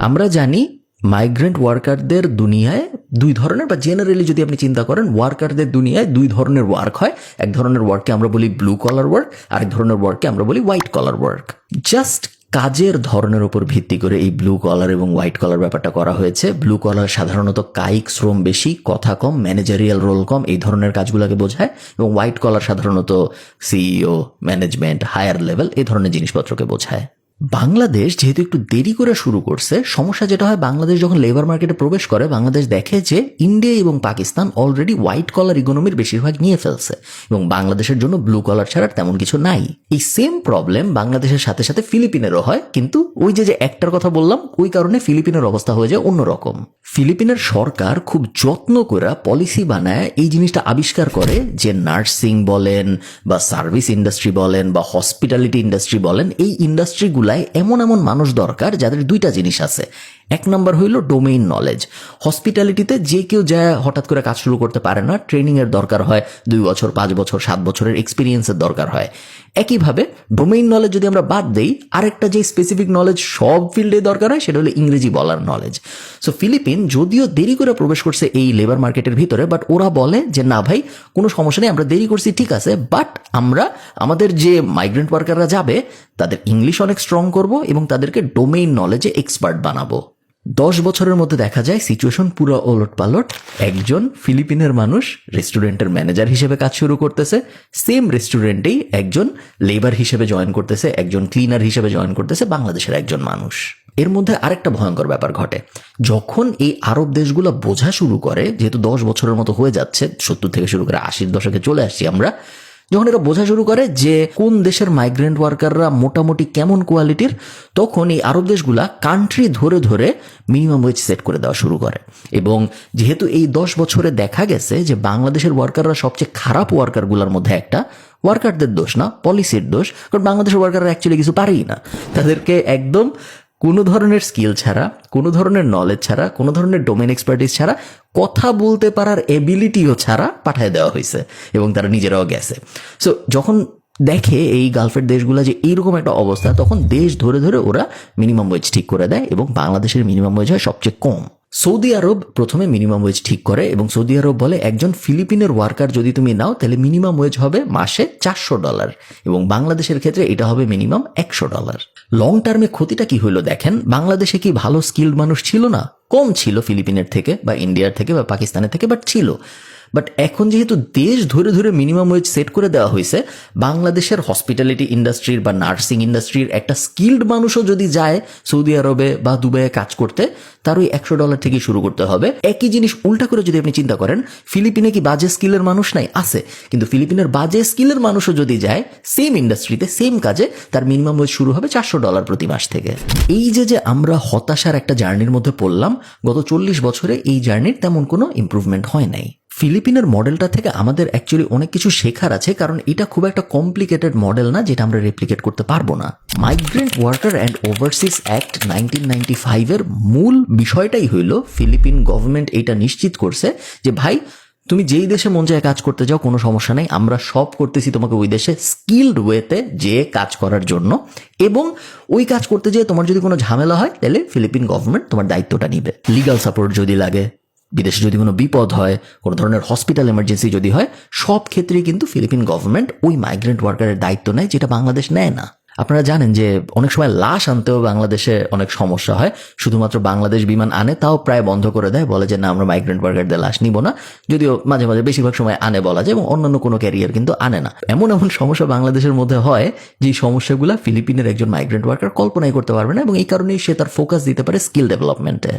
আমরা জানি মাইগ্রেন্ট ওয়ার্কারদের দুনিয়ায় দুই ধরনের, বা জেনারেলি যদি আপনি চিন্তা করেন, ওয়ার্কারদের দুনিয়ায় দুই ধরনের ওয়ার্ক হয়। এক ধরনের ওয়ার্ককে আমরা বলি ব্লু কলার ওয়ার্ক, আরেক ধরনের ওয়ার্ককে আমরা বলি হোয়াইট কলার ওয়ার্ক। জাস্ট কাজের ধরনের উপর ভিত্তি করে এই ব্লু কলার এবং হোয়াইট কলার ব্যাপারটা করা হয়েছে। ব্লু কলার সাধারণত কায়িক শ্রম বেশি, কথা কম, ম্যানেজারিয়াল রোল কম, এই ধরনের কাজগুলোকে বোঝায়। এবং হোয়াইট কলার সাধারণত সিইও, ম্যানেজমেন্ট, হায়ার লেভেল, এই ধরনের জিনিসপত্রকে বোঝায়। বাংলাদেশ যেহেতু একটু দেরি করে শুরু করছে, সমস্যা যেটা হয়, বাংলাদেশ যখন লেবার মার্কেটে প্রবেশ করে, বাংলাদেশ দেখে যে ইন্ডিয়া এবং পাকিস্তান অলরেডি হোয়াইট কলার ইকোনমির বেশিরভাগ নিয়ে ফেলছে এবং বাংলাদেশের জন্য ব্লু কলার ছাড়া তেমন কিছু নাই। এই সেম প্রবলেম বাংলাদেশের সাথে সাথে ফিলিপিনেরও হয়, কিন্তু ওই যে একটার কথা বললাম, ওই কারণে ফিলিপিনের অবস্থা হয়ে যায় অন্যরকম। ফিলিপিনের সরকার খুব যত্ন করে পলিসি বানায়, এই জিনিসটা আবিষ্কার করে যে নার্সিং বলেন বা সার্ভিস ইন্ডাস্ট্রি বলেন বা হসপিটালিটি ইন্ডাস্ট্রি বলেন, এই ইন্ডাস্ট্রিগুলো এমন এমন মানুষ দরকার যাদের দুইটা জিনিস আছে। এক নম্বর হইল ডোমেইন নলেজ। হসপিটালিটিতে যে কেউ যায় হঠাৎ করে কাজ শুরু করতে পারে না, ট্রেনিং এর দরকার হয়, 2 বছর 5 বছর 7 বছরের এক্সপিরিয়েন্সের দরকার হয়। একইভাবে ডোমেইন নলেজ যদি আমরা বাদ দেই, আরেকটা যে স্পেসিফিক নলেজ সব ফিল্ডে দরকার হয়, সেটা হলো ইংরেজি বলার নলেজ। সো ফিলিপিন যদিও দেরি করে প্রবেশ করছে এই লেবার মার্কেটের ভিতরে, বাট ওরা বলে যে না ভাই, কোনো সমস্যা নেই, আমরা দেরি করছি ঠিক আছে, বাট আমরা আমাদের যে মাইগ্রেন্ট ওয়ার্কাররা যাবে তাদের ইংলিশ অনেক স্ট্রং করব এবং তাদেরকে ডোমেইন নলেজে এক্সপার্ট বানাবো। 10 বছরের মধ্যে দেখা যায় সিচুয়েশন পুরো ওলট পালট। একজন ফিলিপিনের মানুষ রেস্টুরেন্টের ম্যানেজার হিসেবে কাজ শুরু করতেছে, সেম রেস্টুরেন্টেই একজন লেবার হিসেবে জয়েন করতেছে, একজন ক্লিনার হিসেবে জয়েন করতেছে বাংলাদেশের একজন মানুষ। এর মধ্যে আরেকটা ভয়ঙ্কর ব্যাপার ঘটে, যখন এই আরব দেশগুলো বোঝা শুরু করে, যেহেতু 10 বছরের মতো হয়ে যাচ্ছে, 70 থেকে শুরু করে 80-র দশকে চলে আসছি আমরা, যখন এরা বোঝা শুরু করে যে কোন দেশের মাইগ্রেন্ট ওয়ার্কাররা মোটামুটি কেমন কোয়ালিটির, তখন এই আরব দেশগুলা কান্ট্রি ধরে ধরে মিনিমাম ওয়েজ সেট করে দেওয়া শুরু করে। এবং যেহেতু এই 10 বছরে দেখা গেছে যে বাংলাদেশের ওয়ার্কাররা সবচেয়ে খারাপ ওয়ার্কারগুলোর মধ্যে একটা, ওয়ার্কারদের দোষ না, পলিসির দোষ, কারণ বাংলাদেশের ওয়ার্কাররা অ্যাকচুয়ালি কিছু পারেই না। তাদেরকে একদম কোনো ধরনের স্কিল ছাড়া, কোনো ধরনের নলেজ ছাড়া, কোনো ধরনের ডোমেন এক্সপার্টিস ছাড়া, কথা বলতে পারার এবিলিটিও ছাড়া পাঠিয়ে দেওয়া হয়েছে এবং তারা নিজেরাও গেছে। সো যখন দেখে এই গালফের দেশগুলো যে এইরকম একটা অবস্থা, তখন দেশ ধরে ধরে ওরা মিনিমাম ওয়েজ ঠিক করে দেয় এবং বাংলাদেশের মিনিমাম ওয়েজ হয় সবচেয়ে কম। সৌদি আরব প্রথমে মিনিমাম ওয়েজ ঠিক করে এবং সৌদি আরব বলে একজন ফিলিপিনের ওয়ার্কার যদি তুমি নাও তাহলে মিনিমাম ওয়েজ হবে মাসে $400 এবং বাংলাদেশের ক্ষেত্রে এটা হবে মিনিমাম $100। লং টার্মে ক্ষতিটা কি হইলো দেখেন, বাংলাদেশে কি ভালো স্কিল্ড মানুষ ছিল না? কম ছিল ফিলিপিনের থেকে বা ইন্ডিয়ার থেকে বা পাকিস্তানের থেকে, বাট ছিল। বাট এখন যেহেতু দেশ ধরে ধরে মিনিমাম ওয়েজ সেট করে দেওয়া হয়েছে, বাংলাদেশের হসপিটালিটি ইন্ডাস্ট্রির বা নার্সিং ইন্ডাস্ট্রির একটা স্কিল্ড মানুষও যদি যায় সৌদি আরবে বা দুবাইয়ে কাজ করতে, তার ওই $100 থেকে শুরু করতে হবে। একই জিনিস উল্টা করে যদি আপনি চিন্তা করেন, ফিলিপিনে কি বাজে স্কিলের মানুষ নাই? আছে, কিন্তু ফিলিপিনের বাজে স্কিলের মানুষও যদি যায় সেম ইন্ডাস্ট্রিতে সেম কাজে, তার মিনিমাম ওয়েজ শুরু হবে $400 প্রতি মাস থেকে। এই যে আমরা হতাশার একটা জার্নির মধ্যে পড়লাম, গত 40 বছরে এই জার্নির তেমন কোনো ইম্প্রুভমেন্ট হয় নাই। ফিলিপিনের মডেলটা থেকে আমাদের অ্যাকচুয়ালি অনেক কিছু শেখার আছে, কারণ এটা খুব একটা কমপ্লিকেটেড মডেল না যেটা আমরা রেপ্লিকেট করতে পারবো না। Migrant worker and overseas act 1995 এর মূল বিষয়টাই হইল, ফিলিপিন গভর্নমেন্ট এটা নিশ্চিত করছে যে ভাই, তুমি যেই দেশে মন চায় কাজ করতে যাও, কোনো সমস্যা নেই, আমরা সব করতেছি তোমাকে ওই দেশে স্কিলড ওয়েতে যে কাজ করার জন্য, এবং ওই কাজ করতে যেয়ে তোমার যদি কোনো ঝামেলা হয় তাহলে ফিলিপিন গভর্নমেন্ট তোমার দায়িত্বটা নিবে। লিগাল সাপোর্ট যদি লাগে, বিদেশে যদি কোনো বিপদ হয়, কোনো ধরনের হসপিটাল এমার্জেন্সি যদি হয়, সব ক্ষেত্রেই কিন্তু ফিলিপিন গভর্নমেন্ট ওই মাইগ্রেন্ট ওয়ার্কারের দায়িত্ব নেয়, যেটা বাংলাদেশ নেয় না। আপনারা জানেন যে অনেক সময় লাশ আনতেও বাংলাদেশে অনেক সমস্যা হয়, শুধুমাত্র বাংলাদেশ বিমান আনে, তাও প্রায় বন্ধ করে দেয়, বলে যে না, আমরা মাইগ্রেন্ট ওয়ার্কারদের লাশ নিব না। যদিও মাঝে মাঝে বেশিরভাগ সময় আনে বলা যায়, এবং অন্যান্য কোনো ক্যারিয়ার কিন্তু আনে না। এমন এমন সমস্যা বাংলাদেশের মধ্যে হয় যে সমস্যাগুলো ফিলিপিনের একজন মাইগ্রেন্ট ওয়ার্কার কল্পনাই করতে পারবে না, এবং এই কারণেই সে তার ফোকাস দিতে পারে স্কিল ডেভেলপমেন্টে।